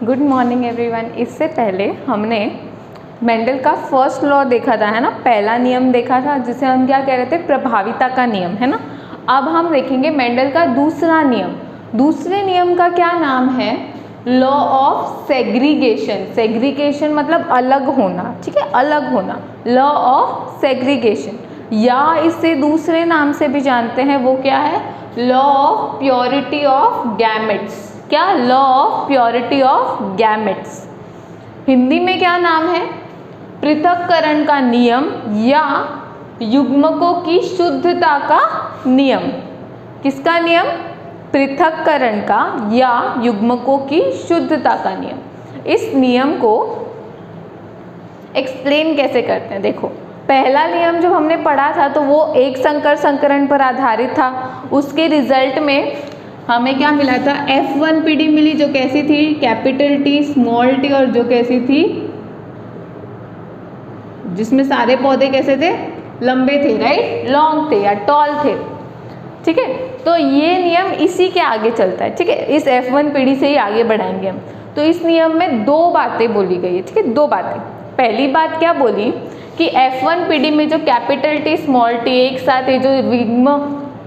Good morning everyone. इससे पहले हमने मेंडल का फर्स्ट लॉ देखा था, है ना। पहला नियम देखा था जिसे हम क्या कह रहे थे, प्रभाविता का नियम, है ना। अब हम देखेंगे मेंडल का दूसरा नियम। दूसरे नियम का क्या नाम है, लॉ ऑफ सेग्रीगेशन। सेग्रीगेशन मतलब अलग होना, ठीक है, अलग होना, लॉ ऑफ सेग्रीगेशन, या इसे दूसरे नाम से भी जानते हैं, वो क्या है, law of purity of gametes. क्या, law of purity of gametes. Hindi में क्या नाम है, पृथक्करण का नियम या युग्मकों की शुद्धता का नियम। किसका नियम, पृथक्करण का या युग्मकों की शुद्धता का नियम। इस नियम को एक्सप्लेन कैसे करते हैं, देखो। पहला नियम जो हमने पढ़ा था तो वो एक संकर संकरण पर आधारित था। उसके रिजल्ट में हमें क्या मिला था, F1 पीडी मिली, जो कैसी थी, कैपिटल टी स्मॉल टी, और जो कैसी थी, जिसमें सारे पौधे कैसे थे, लंबे थे, राइट, लॉन्ग थे या टॉल थे, ठीक है। तो ये नियम इसी के आगे चलता है, ठीक है, इस F1 पीढ़ी से ही आगे बढ़ाएंगे हम। तो इस नियम में दो बातें बोली गई है, ठीक है, दो बातें। पहली बात क्या बोली कि F1 पीढ़ी में जो कैपिटल टी स्मॉल टी एक साथ है, जो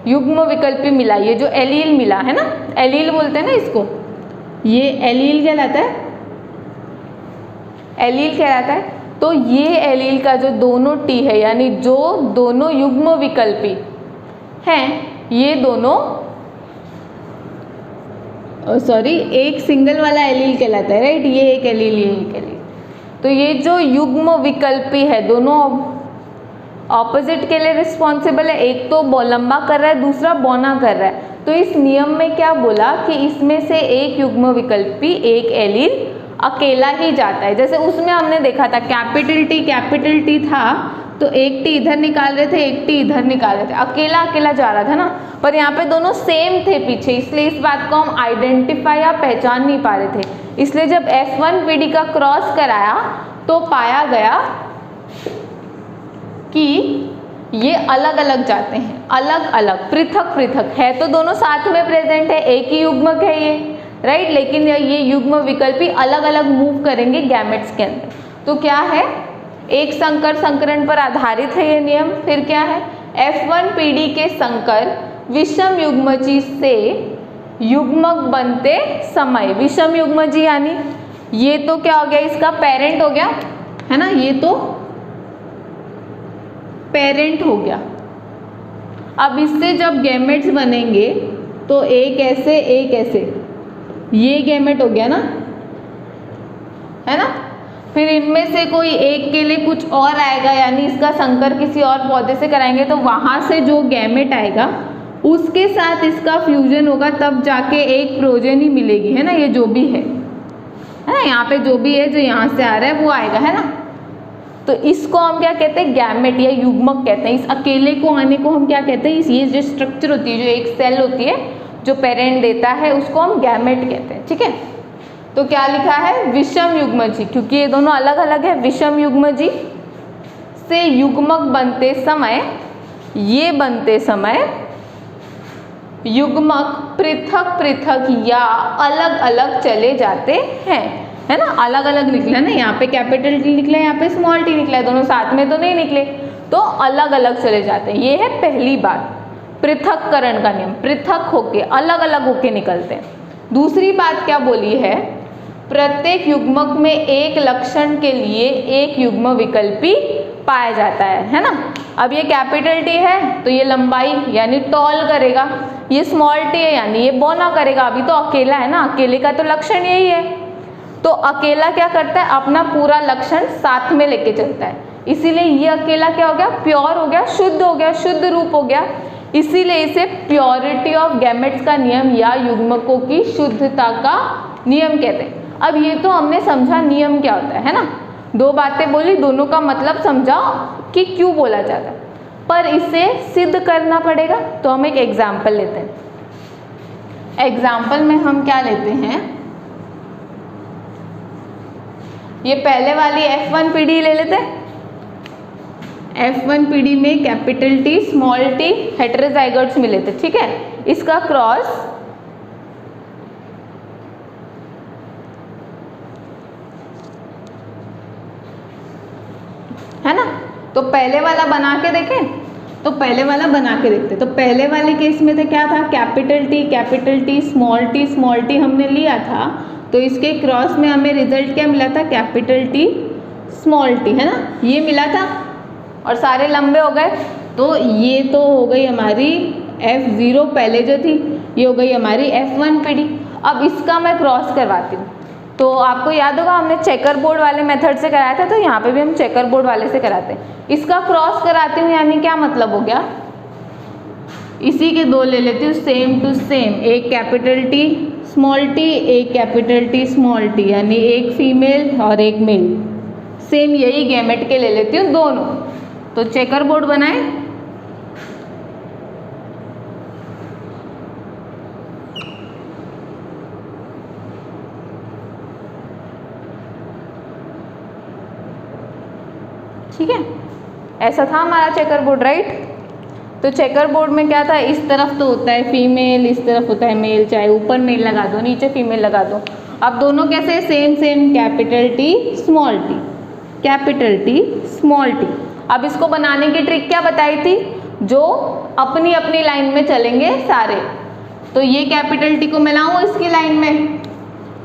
युग्म विकल्पी मिला, ये जो एलील मिला है ना, एलील बोलते हैं ना इसको, ये एलील कहलाता है, एलील कहलाता है। तो ये एलील का जो दोनों टी है, यानी जो दोनों युग्म विकल्पी हैं, ये दोनों एक सिंगल वाला एलील कहलाता है, राइट, ये एक एलील, ये एक एलील। तो ये जो युग्म विकल्पी है, दोनों ऑपोजिट के लिए रिस्पॉन्सिबल है, एक तो लंबा कर रहा है, दूसरा बौना कर रहा है। तो इस नियम में क्या बोला कि इसमें से एक युग्म विकल्पी, एक एलील अकेला ही जाता है। जैसे उसमें हमने देखा था कैपिटल टी था, तो एक टी इधर निकाल रहे थे, एक टी इधर निकाल रहे थे, अकेला अकेला जा रहा था ना। पर यहाँ पे दोनों सेम थे पीछे, इसलिए इस बात को हम आइडेंटिफाई या पहचान नहीं पा रहे थे। इसलिए जब F1 पीढ़ी का क्रॉस कराया तो पाया गया कि ये अलग अलग जाते हैं, अलग अलग, पृथक पृथक है, तो दोनों साथ में प्रेजेंट है, एक ही युग्मक है ये, राइट, लेकिन ये युग्म विकल्पी अलग अलग मूव करेंगे गैमेट्स के अंदर। तो क्या है, एक संकर संकरण पर आधारित है ये नियम। फिर क्या है, F1 पीढ़ी के संकर विषम युग्मजी से युग्मक बनते समय, विषम युग्मजी यानी ये तो क्या हो गया, इसका पेरेंट हो गया, है ना, ये तो पेरेंट हो गया। अब इससे जब गैमेट्स बनेंगे तो एक ऐसे एक ऐसे, ये गैमेट हो गया ना, है ना। फिर इनमें से कोई एक के लिए कुछ और आएगा, यानी इसका संकर किसी और पौधे से कराएंगे, तो वहां से जो गैमेट आएगा उसके साथ इसका फ्यूजन होगा, तब जाके एक प्रोजेनी मिलेगी, है ना। ये जो भी है ना, यहाँ पे जो भी है, जो यहाँ से आ रहा है वो आएगा, है ना। तो इसको हम क्या कहते हैं, गैमेट या युग्मक कहते हैं। इस अकेले को आने को हम क्या कहते हैं, ये जो स्ट्रक्चर होती है, जो एक सेल होती है जो पेरेंट देता है, उसको हम गैमेट कहते हैं, ठीक है। तो क्या लिखा है, विषम युग्मजी, क्योंकि ये दोनों अलग अलग है। विषम युग्मजी से युग्मक बनते समय, ये बनते समय युग्मक पृथक पृथक या अलग अलग चले जाते हैं, है ना। अलग अलग निकला ना, यहाँ पे कैपिटल टी निकला है, यहाँ पे स्मॉल टी निकला है, दोनों साथ में तो नहीं निकले, तो अलग अलग चले जाते हैं। ये है पहली बात, पृथक्करण का नियम, पृथक होके, अलग अलग होके निकलते हैं। दूसरी बात क्या बोली है, प्रत्येक युग्मक में एक लक्षण के लिए एक युग्म विकल्पी पाया जाता है ना। अब ये कैपिटल टी है तो ये लंबाई यानी टॉल करेगा, ये स्मॉल टी है यानी ये बौना करेगा। अभी तो अकेला है ना, अकेले का तो लक्षण यही है। तो अकेला क्या करता है, अपना पूरा लक्षण साथ में लेके चलता है, इसीलिए ये अकेला क्या हो गया, प्योर हो गया, शुद्ध हो गया, शुद्ध रूप हो गया। इसीलिए इसे प्योरिटी ऑफ गैमेट्स का नियम या युग्मकों की शुद्धता का नियम कहते हैं। अब ये तो हमने समझा नियम क्या होता है ना, दो बातें बोली, दोनों का मतलब समझा कि क्यों बोला जाता है। पर इसे सिद्ध करना पड़ेगा, तो हम एक एग्जाम्पल लेते हैं। एग्जाम्पल में हम क्या लेते हैं, ये पहले वाली F1 पीढ़ी ले लेते हैं। F1 पीढ़ी में कैपिटल टी स्मॉल टी हेटेरोजाइगोट्स मिले थे, ठीक है। इसका क्रॉस है ना। तो पहले वाला बना के देखें, तो पहले वाला बना के देखते। तो पहले वाले केस में तो क्या था, कैपिटल टी स्मॉल टी हमने लिया था, तो इसके क्रॉस में हमें रिजल्ट क्या मिला था, कैपिटल टी स्मॉल टी, है ना, ये मिला था और सारे लंबे हो गए। तो ये तो हो गई हमारी F0 पहले जो थी, ये हो गई हमारी F1 पीढ़ी। अब इसका मैं क्रॉस करवाती हूँ। तो आपको याद होगा हमने चेकर बोर्ड वाले मेथड से कराया था, तो यहाँ पे भी हम चेकर बोर्ड वाले से कराते हैं। इसका क्रॉस कराती हूँ यानी क्या मतलब हो गया, इसी के दो ले लेती हूँ सेम टू सेम, एक कैपिटल टी स्मॉल टी, एक कैपिटल टी स्मॉल टी, यानी एक फीमेल और एक मेल, सेम यही गैमेट के ले लेती हूँ दोनों। तो चेकर बोर्ड बनाए, ठीक है, ऐसा था हमारा चेकर बोर्ड, राइट। तो चेकर बोर्ड में क्या था, इस तरफ तो होता है फीमेल, इस तरफ होता है मेल, चाहे ऊपर मेल लगा दो नीचे फीमेल लगा दो। अब दोनों कैसे, same capital T small T, capital T small T. अब इसको बनाने की ट्रिक क्या बताई थी, जो अपनी अपनी लाइन में चलेंगे सारे। तो ये कैपिटल टी को मिलाऊँ इसकी लाइन में,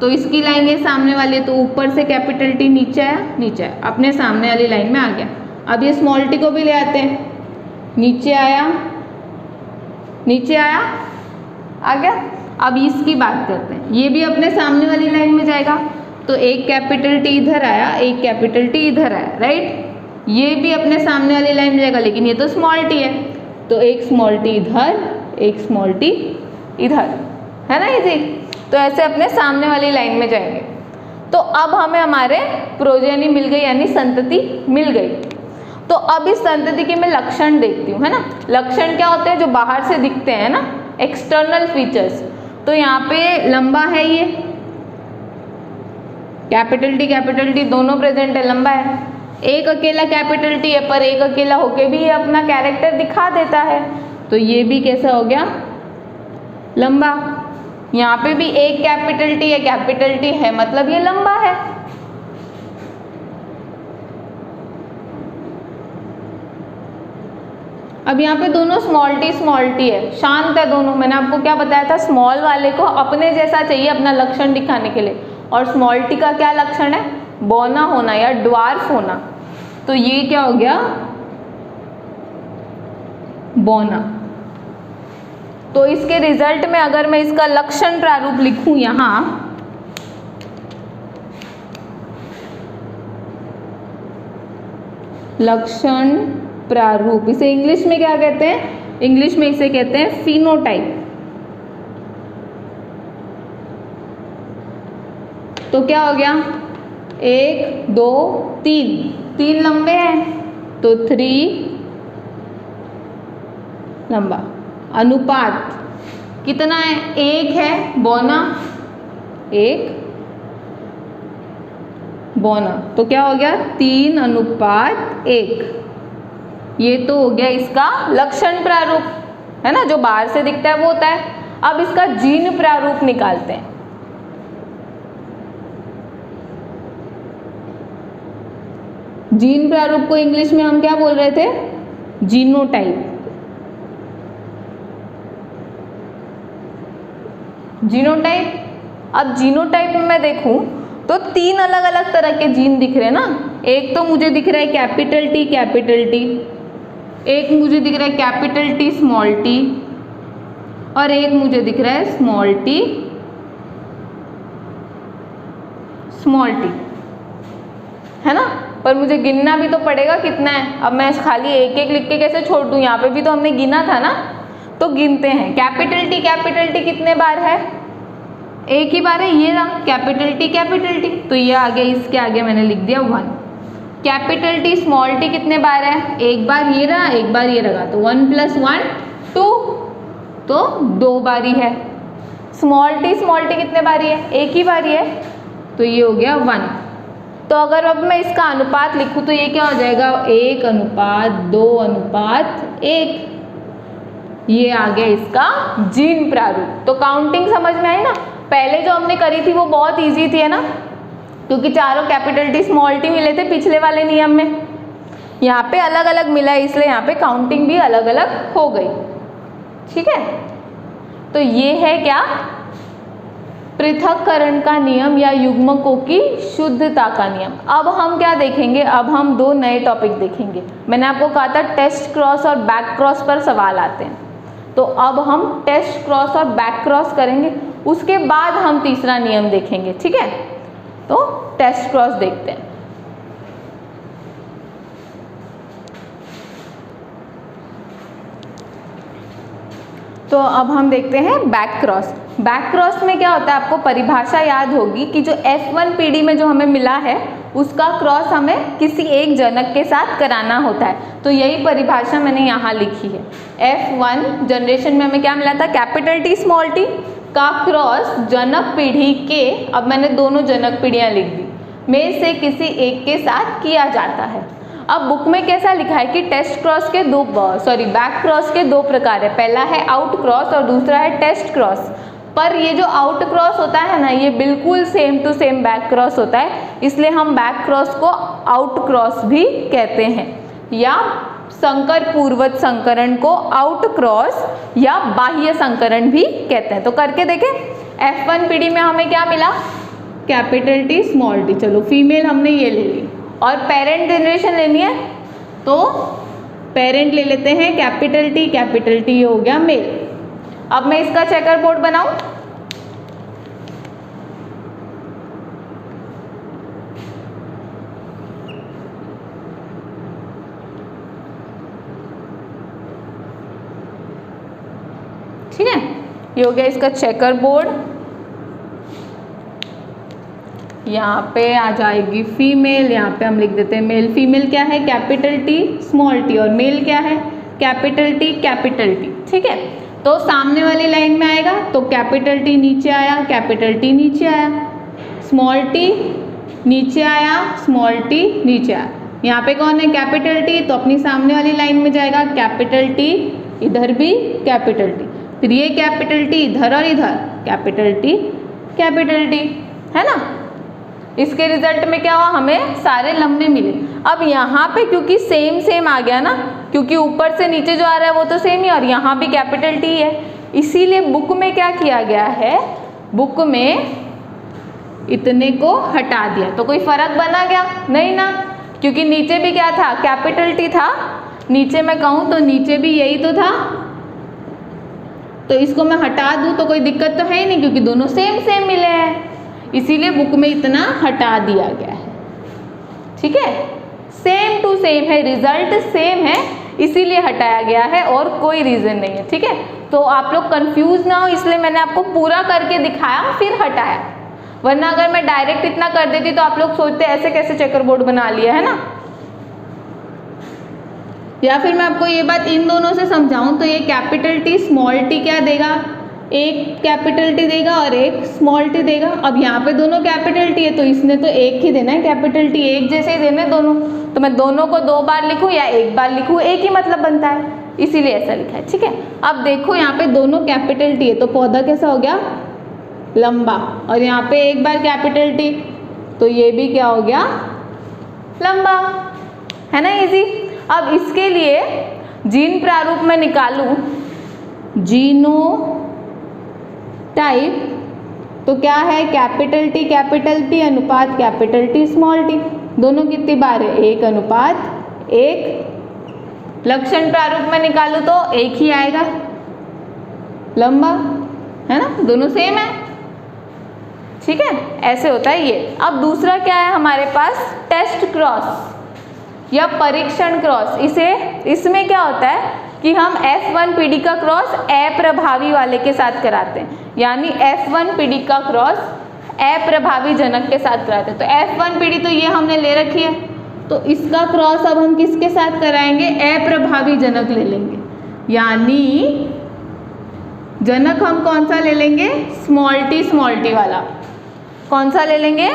तो इसकी लाइन ये सामने वाली है, तो ऊपर से कैपिटल टी नीचे आया, अपने सामने वाली लाइन में आ गया। अब ये स्मॉल टी को भी ले आते हैं, नीचे आया आ गया। अब इसकी बात करते हैं, ये भी अपने सामने वाली लाइन में जाएगा, तो एक कैपिटल टी इधर आया, एक कैपिटल टी इधर आया, राइट। ये भी अपने सामने वाली लाइन में जाएगा, लेकिन ये तो स्मॉल टी है, तो एक स्मॉल टी इधर, एक स्मॉल टी इधर, है ना इजी। तो ऐसे अपने सामने वाली लाइन में जाएंगे। तो अब हमें हमारे प्रोजेनी मिल गई, यानी संतति मिल गई। तो अब इस संतति के मैं लक्षण देखती हूँ, है ना। लक्षण क्या होते हैं, जो बाहर से दिखते हैं ना, एक्सटर्नल फीचर्स। तो यहाँ पे लंबा है, ये कैपिटल टी दोनों प्रेजेंट है, लंबा है। एक अकेला कैपिटल टी है, पर एक अकेला होके भी ये अपना कैरेक्टर दिखा देता है, तो ये भी कैसा हो गया, लंबा। यहाँ पे भी एक कैपिटल टी है, मतलब ये लंबा है। अब यहाँ पे दोनों स्मॉल टी है, शांत है दोनों। मैंने आपको क्या बताया था, स्मॉल वाले को अपने जैसा चाहिए अपना लक्षण दिखाने के लिए, और स्मॉल टी का क्या लक्षण है, बौना होना या ड्वार्फ होना। तो ये क्या हो गया, बौना। तो इसके रिजल्ट में अगर मैं इसका लक्षण प्रारूप लिखूं यहाँ, लक्षण प्रारूप, इसे इंग्लिश में क्या कहते हैं, इंग्लिश में इसे कहते हैं फिनोटाइप। तो क्या हो गया, 1 2 3 लंबे हैं, तो 3 लंबा। अनुपात कितना है, 1 है, बौना 1 बौना, तो क्या हो गया 3:1। ये तो हो गया इसका लक्षण प्रारूप, है ना, जो बाहर से दिखता है वो होता है। अब इसका जीन प्रारूप निकालते हैं। जीन प्रारूप को इंग्लिश में हम क्या बोल रहे थे, जीनोटाइप। जीनोटाइप। अब जीनोटाइप में मैं देखूं तो 3 अलग अलग तरह के जीन दिख रहे हैं ना। एक तो मुझे दिख रहा है कैपिटल टी, एक मुझे दिख रहा है कैपिटल टी स्मॉल टी, और एक मुझे दिख रहा है स्मॉल टी स्मॉल टी, है ना। पर मुझे गिनना भी तो पड़ेगा कितना है। अब मैं खाली एक एक लिख के कैसे छोड़ दूं, यहाँ पे भी तो हमने गिना था ना। तो गिनते हैं, कैपिटल टी कितने बार है, एक ही बार है, ये रहा कैपिटल टी, तो ये आगे, इसके आगे मैंने लिख दिया 1। कैपिटल टी स्मॉल टी कितने बार है, एक बार ये रहा, एक बार ये रहा, तो 1 + 1 2, तो 2 बारी है। स्मॉल टी कितने बारी है, एक ही बारी है, तो ये हो गया 1। तो अगर अब मैं इसका अनुपात लिखूं तो ये क्या हो जाएगा, 1:2:1। ये आ गया इसका जीन प्रारूप। तो काउंटिंग समझ में आई ना। पहले जो हमने करी थी वो बहुत इजी थी, है ना, क्योंकि चारों कैपिटल टी स्मॉल टी मिले थे पिछले वाले नियम में। यहाँ पे अलग अलग मिला है इसलिए यहाँ पे काउंटिंग भी अलग अलग हो गई। ठीक है, तो ये है क्या, पृथक्करण का नियम या युग्मकों की शुद्धता का नियम। अब हम क्या देखेंगे, अब हम दो नए टॉपिक देखेंगे। मैंने आपको कहा था टेस्ट क्रॉस और बैक क्रॉस पर सवाल आते हैं, तो अब हम टेस्ट क्रॉस और बैक क्रॉस करेंगे, उसके बाद हम तीसरा नियम देखेंगे। ठीक है, तो टेस्ट क्रॉस देखते हैं। तो अब हम देखते हैं बैक क्रॉस। बैक क्रॉस में क्या होता है, आपको परिभाषा याद होगी कि जो F1 पीढ़ी में जो हमें मिला है उसका क्रॉस हमें किसी एक जनक के साथ कराना होता है। तो यही परिभाषा मैंने यहाँ लिखी है। F1 जनरेशन में हमें क्या मिला था, कैपिटल T स्मॉल t का क्रॉस जनक पीढ़ी के, अब मैंने दोनों जनक पीढ़ियाँ लिख दी, में से किसी एक के साथ किया जाता है। अब बुक में कैसा लिखा है कि टेस्ट क्रॉस के बैक क्रॉस के दो प्रकार है, पहला है आउट क्रॉस और दूसरा है टेस्ट क्रॉस। पर ये जो आउट क्रॉस होता है ना, ये बिल्कुल same to same back cross होता है, इसलिए हम बैक क्रॉस को आउट क्रॉस भी कहते हैं, या संकर पूर्वज संकरण को आउट क्रॉस या बाह्य संकरण भी कहते हैं। तो करके देखें, F1 पीढ़ी में हमें क्या मिला, कैपिटल T स्मॉल t, चलो फीमेल हमने ये ले ली, और पेरेंट जनरेशन लेनी है तो पेरेंट ले लेते हैं कैपिटल T हो गया मेल। अब मैं इसका चेकर बोर्ड बनाऊं, ठीक है, ये हो गया इसका चेकर बोर्ड। यहाँ पे आ जाएगी फीमेल, यहाँ पे हम लिख देते हैं मेल। फीमेल क्या है, कैपिटल T स्मॉल t, और मेल क्या है, कैपिटल T। ठीक है, तो सामने वाली लाइन में आएगा तो कैपिटल T नीचे आया, कैपिटल T नीचे आया, स्मॉल t नीचे आया, स्मॉल t नीचे आया। यहाँ पे कौन है, कैपिटल T, तो अपनी सामने वाली लाइन में जाएगा कैपिटल T, इधर भी कैपिटल T, फिर ये कैपिटल T इधर और इधर कैपिटल T, है ना। इसके रिजल्ट में क्या हुआ, हमें सारे लंबे मिले। अब यहाँ पे क्योंकि सेम आ गया ना, क्योंकि ऊपर से नीचे जो आ रहा है वो तो सेम ही, और यहाँ भी कैपिटल T है, इसीलिए बुक में क्या किया गया है, बुक में इतने को हटा दिया। तो कोई फर्क बना क्या, नहीं ना, क्योंकि नीचे भी क्या था, कैपिटल T था, नीचे मैं कहूँ तो नीचे भी यही तो था, तो इसको मैं हटा दूँ तो कोई दिक्कत तो है ही नहीं, क्योंकि दोनों सेम मिले हैं, इसीलिए बुक में इतना हटा दिया गया है। ठीक है, सेम टू सेम है, रिजल्ट सेम है, इसीलिए हटाया गया है और कोई रीज़न नहीं है। ठीक है, तो आप लोग कंफ्यूज ना हो, इसलिए मैंने आपको पूरा करके दिखाया फिर हटाया, वरना अगर मैं डायरेक्ट इतना कर देती तो आप लोग सोचते ऐसे कैसे चेकर बोर्ड बना लिया, है ना। या फिर मैं आपको ये बात इन दोनों से समझाऊं तो ये कैपिटल T स्मॉल t क्या देगा, एक कैपिटल T देगा और एक स्मॉल t देगा। अब यहाँ पे दोनों कैपिटल T है तो इसने तो एक ही देना है, कैपिटल T एक जैसे ही देने दोनों, तो मैं दोनों को दो बार लिखूँ या एक बार लिखूँ, एक ही मतलब बनता है, इसीलिए ऐसा लिखा है। ठीक है, अब देखो यहाँ पे दोनों कैपिटल T है तो पौधा कैसा हो गया, लंबा, और यहाँ पे एक बार कैपिटल T तो ये भी क्या हो गया, लंबा, है ना, इजी। अब इसके लिए जीन प्रारूप में निकालूं, जीनो टाइप, तो क्या है, कैपिटल T अनुपात कैपिटल T स्मॉल t, दोनों कितनी बार है, 1:1। लक्षण प्रारूप में निकालूं तो एक ही आएगा, लंबा, है ना, दोनों सेम है। ठीक है, ऐसे होता है ये। अब दूसरा क्या है हमारे पास, टेस्ट क्रॉस या परीक्षण क्रॉस। इसमें क्या होता है कि हम F1 पीढ़ी का क्रॉस अप्रभावी वाले के साथ कराते हैं, यानी F1 पीढ़ी का क्रॉस अप्रभावी जनक के साथ कराते हैं। तो F1 पीढ़ी तो ये हमने ले रखी है, तो इसका क्रॉस अब हम किसके साथ कराएंगे, अप्रभावी जनक ले लेंगे, यानी जनक हम कौन सा ले लेंगे, स्मॉल t वाला। कौन सा ले लेंगे,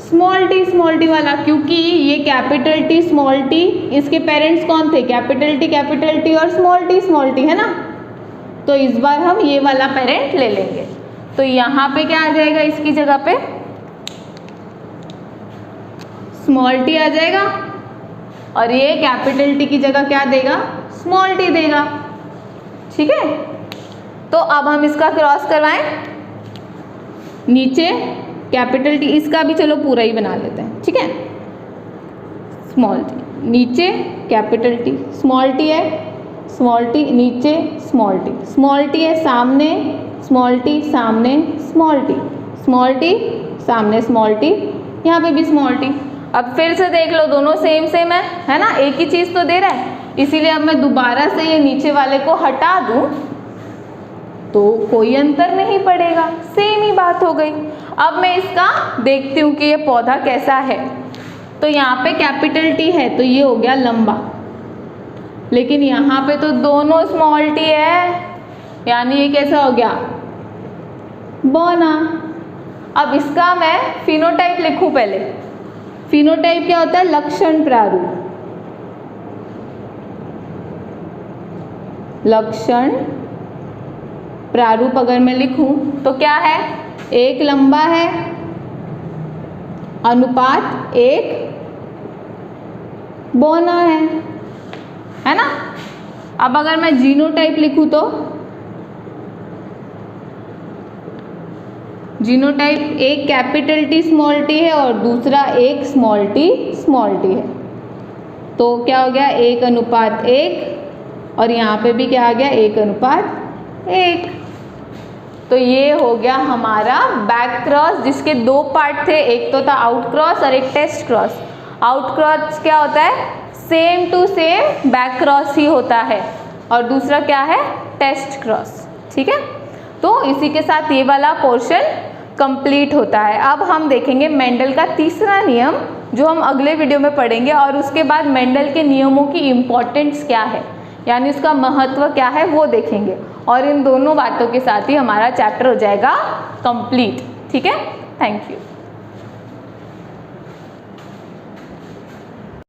स्मॉल t वाला, क्योंकि ये कैपिटल T स्मॉल t, इसके पेरेंट्स कौन थे, कैपिटल T और स्मॉल t, है ना। तो इस बार हम ये वाला पेरेंट ले लेंगे, तो यहाँ पे क्या आ जाएगा, इसकी जगह पे स्मॉल टी आ जाएगा और ये कैपिटल टी की जगह क्या देगा, स्मॉल टी देगा। ठीक है, तो अब हम इसका क्रॉस करवाएं, नीचे कैपिटल टी, इसका भी चलो पूरा ही बना लेते हैं। ठीक है, स्मॉल टी नीचे कैपिटल टी, स्मॉल टी है, स्मॉल टी नीचे स्मॉल टी, स्मॉल टी है सामने, स्मॉल टी सामने, स्मॉल टी, स्मॉल टी सामने, स्मॉल टी, यहाँ पे भी स्मॉल टी। अब फिर से देख लो, दोनों सेम सेम है ना, एक ही चीज़ तो दे रहा है, इसीलिए अब मैं दोबारा से ये नीचे वाले को हटा दूँ तो कोई अंतर नहीं पड़ेगा, सेम ही बात हो गई। अब मैं इसका देखती हूँ कि ये पौधा कैसा है। तो यहाँ पे कैपिटल टी है तो ये हो गया लंबा, लेकिन यहाँ पे तो दोनों स्मॉल टी है, यानी ये कैसा हो गया, बौना। अब इसका मैं फिनोटाइप लिखूँ पहले। फिनोटाइप क्या होता है, लक्षण प्रारूप। लक्षण प्रारूप अगर मैं लिखूं तो क्या है, एक लंबा है अनुपात एक बौना है ना। अब अगर मैं जीनोटाइप लिखूं तो जीनोटाइप एक कैपिटल टी स्मॉल टी है और दूसरा एक स्मॉल टी है, तो क्या हो गया, एक अनुपात एक, और यहाँ पे भी क्या आ गया, एक अनुपात एक। तो ये हो गया हमारा बैक क्रॉस, जिसके दो पार्ट थे, एक तो था आउट क्रॉस और एक टेस्ट क्रॉस। आउट क्रॉस क्या होता है, same to same back cross ही होता है, और दूसरा क्या है, टेस्ट क्रॉस। ठीक है, तो इसी के साथ ये वाला पोर्शन कंप्लीट होता है। अब हम देखेंगे मेंडल का तीसरा नियम, जो हम अगले वीडियो में पढ़ेंगे, और उसके बाद मेंडल के नियमों की इम्पोर्टेंस क्या है, यानी उसका महत्व क्या है, वो देखेंगे। और इन दोनों बातों के साथ ही हमारा चैप्टर हो जाएगा कंप्लीट। ठीक है, थैंक यू।